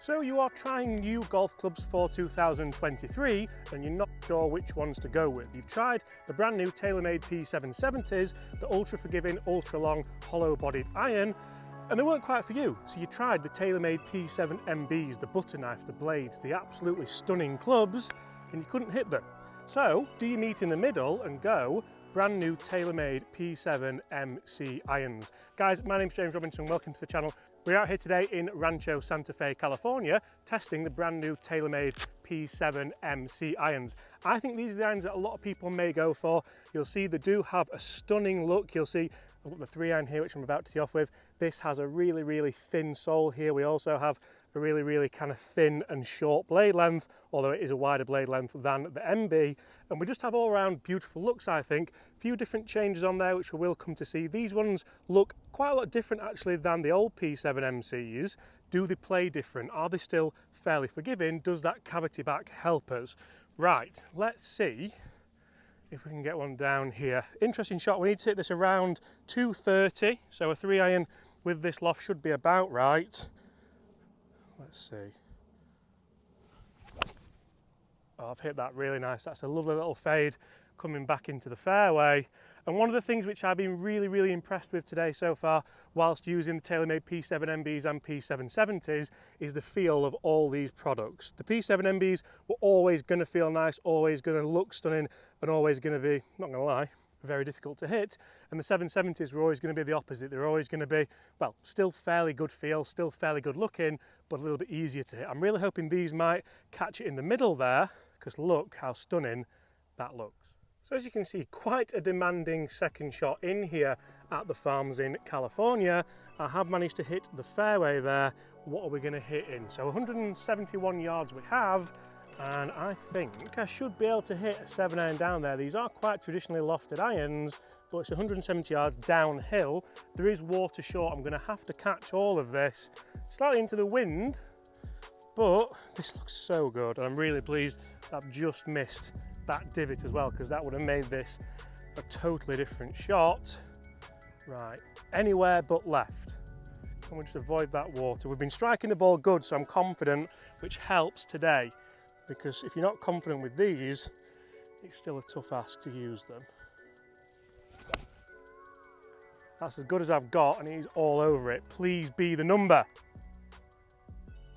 So you are trying new golf clubs for 2023 and you're not sure which ones to go with. You've tried the brand new TaylorMade P770s, the ultra forgiving, ultra long, hollow bodied iron, and they weren't quite for you. So you tried the TaylorMade P7Mbs, the butter knife, the blades, the absolutely stunning clubs, and you couldn't hit them. So do you meet in the middle and go brand new TaylorMade P7MC irons? Guys, my name's James Robinson, welcome to the channel. We're out here today in Rancho Santa Fe, California, testing the brand new TaylorMade P7MC irons. I think these are the irons that a lot of people may go for. You'll see they do have a stunning look. You'll see I've got the 3-iron here, which I'm about to tee off with. This has a really, really thin sole here. We also have a really, really kind of thin and short blade length, although it is a wider blade length than the MB. And we just have all around beautiful looks, I think. A few different changes on there, which we will come to see. These ones look quite a lot different actually than the old P7MCs. Do they play different? Are they still fairly forgiving? Does that cavity back help us? Right, let's see if we can get one down here. Interesting shot. We need to hit this around 230, so a 3-iron with this loft should be about right. Let's see. Oh, I've hit that really nice. That's a lovely little fade coming back into the fairway. And one of the things which I've been really, really impressed with today so far, whilst using the TaylorMade P7Mbs and P770s, is the feel of all these products. The P7Mbs were always going to feel nice, always going to look stunning, and always going to be, not going to lie, very difficult to hit. And the 770s were always going to be the opposite. They're always going to be, well, still fairly good feel, still fairly good looking, but a little bit easier to hit. I'm really hoping these might catch it in the middle there, because look how stunning that looks. So as you can see, quite a demanding second shot in here at the farms in California. I have managed to hit the fairway there. What are we going to hit in? So 171 yards we have, and I think I should be able to hit a 7-iron down there. These are quite traditionally lofted irons, but it's 170 yards downhill. There is water short. I'm going to have to catch all of this slightly into the wind, but this looks so good, and I'm really pleased that I've just missed that divot as well, because that would have made this a totally different shot. Right, anywhere but left. Can we just avoid that water? We've been striking the ball good, so I'm confident, which helps today, because if you're not confident with these, it's still a tough ask to use them. That's as good as I've got, and he's all over it. Please be the number.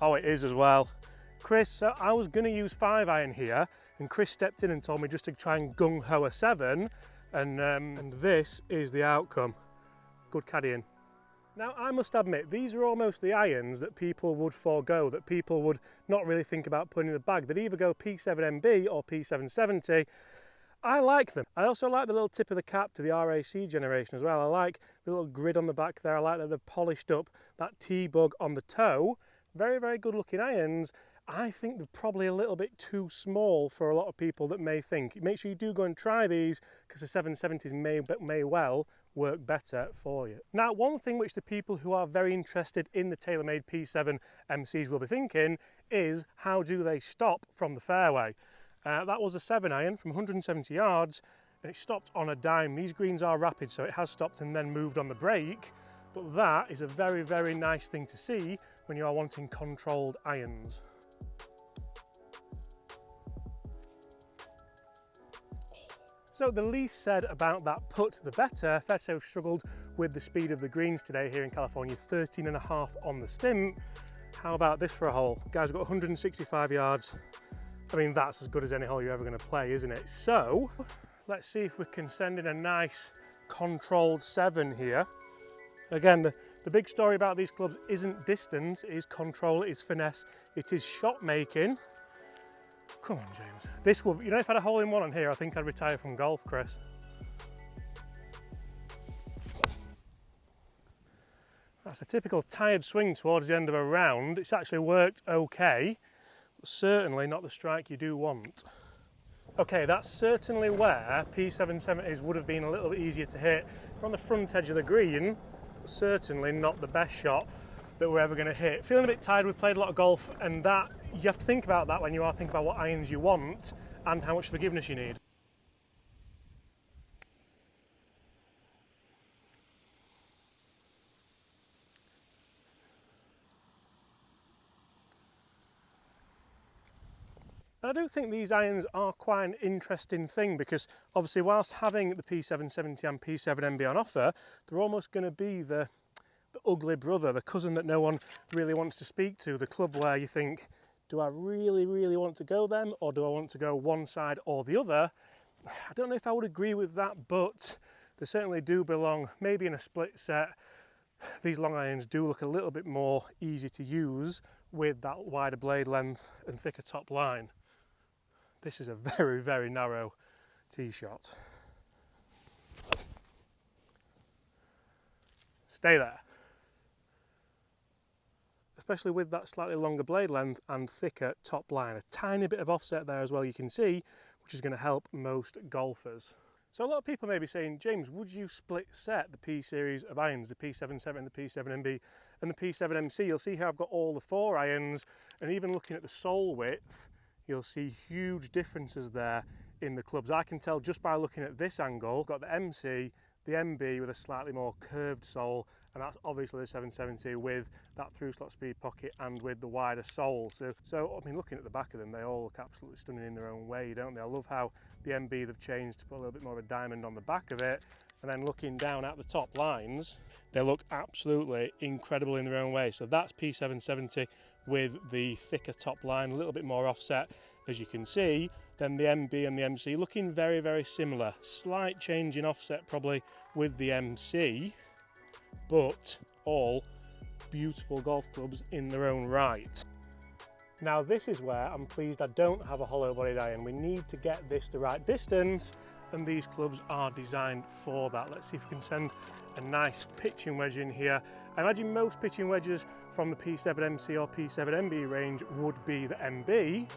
Oh, it is as well. Chris, so I was going to use 5-iron here, and Chris stepped in and told me just to try and gung-ho a 7, and this is the outcome. Good caddying. Now, I must admit, these are almost the irons that people would forego, that people would not really think about putting in the bag. They'd either go P7Mb or P770. I like them. I also like the little tip of the cap to the RAC generation as well. I like the little grid on the back there. I like that they've polished up that T-bug on the toe. Very, very good looking irons. I think they're probably a little bit too small for a lot of people that may think. Make sure you do go and try these, because the 770s may well work better for you. Now, one thing which the people who are very interested in the TaylorMade P7MCs will be thinking is, how do they stop from the fairway? That was a 7-iron from 170 yards, and it stopped on a dime. These greens are rapid, so it has stopped and then moved on the break. But that is a very, very nice thing to see when you are wanting controlled irons. So the least said about that putt, the better. Fair to say we've struggled with the speed of the greens today here in California, 13.5 on the stimp. How about this for a hole? Guys, we've got 165 yards. I mean, that's as good as any hole you're ever going to play, isn't it? So let's see if we can send in a nice controlled 7 here. Again, the big story about these clubs isn't distance, it is control, it is finesse, it is shot making. Come on, James. This will, you know, if I had a hole-in-one on here, I think I'd retire from golf, Chris. That's a typical tired swing towards the end of a round. It's actually worked okay, but certainly not the strike you do want. Okay, that's certainly where P770s would have been a little bit easier to hit. From the front edge of the green, but certainly not the best shot that we're ever going to hit. Feeling a bit tired, we've played a lot of golf, and that you have to think about that when you are thinking about what irons you want and how much forgiveness you need. And I do think these irons are quite an interesting thing, because obviously whilst having the P770 and P7Mb on offer, they're almost going to be the ugly brother, the cousin that no one really wants to speak to, the club where you think, do I really want to go them, or do I want to go one side or the other? I don't know if I would agree with that, but they certainly do belong maybe in a split set. These long irons do look a little bit more easy to use with that wider blade length and thicker top line. This is a very narrow tee shot. Stay there. Especially with that slightly longer blade length and thicker top line. A tiny bit of offset there as well, you can see, which is going to help most golfers. So a lot of people may be saying, James, would you split set the P series of irons, the P770, the P7Mb and the P7MC? You'll see how I've got all the 4 irons, and even looking at the sole width, you'll see huge differences there in the clubs. I can tell just by looking at this angle. I've got the MC, the MB with a slightly more curved sole, and that's obviously the 770 with that through slot speed pocket and with the wider sole. So I mean, looking at the back of them, they all look absolutely stunning in their own way, don't they? I love how the MB they've changed to put a little bit more of a diamond on the back of it, and then looking down at the top lines, they look absolutely incredible in their own way. So that's P770 with the thicker top line, a little bit more offset, as you can see. Then the MB and the MC looking very similar. Slight change in offset probably with the MC, but all beautiful golf clubs in their own right. Now this is where I'm pleased I don't have a hollow bodied iron. We need to get this the right distance, and these clubs are designed for that. Let's see if we can send a nice pitching wedge in here. I imagine most pitching wedges from the P7MC or P7Mb range would be the MB.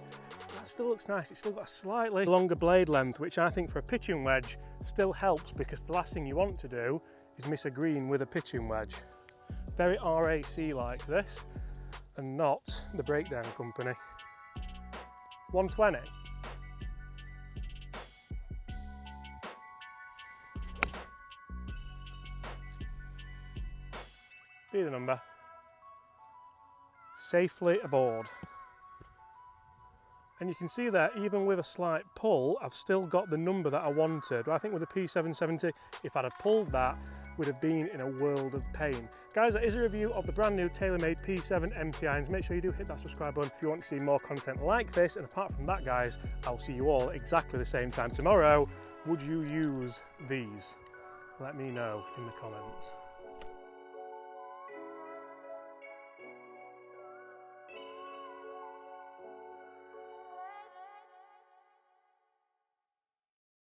That still looks nice. It's still got a slightly longer blade length, which I think for a pitching wedge still helps, because the last thing you want to do is miss a green with a pitching wedge. Very RAC like this, and not the breakdown company. 120. Be the number. Safely aboard. And you can see there, even with a slight pull, I've still got the number that I wanted. I think with the P770, if I'd have pulled that, would have been in a world of pain. Guys, that is a review of the brand new TaylorMade P7MC irons. Make sure you do hit that subscribe button if you want to see more content like this. And apart from that, guys, I'll see you all exactly the same time tomorrow. Would you use these? Let me know in the comments.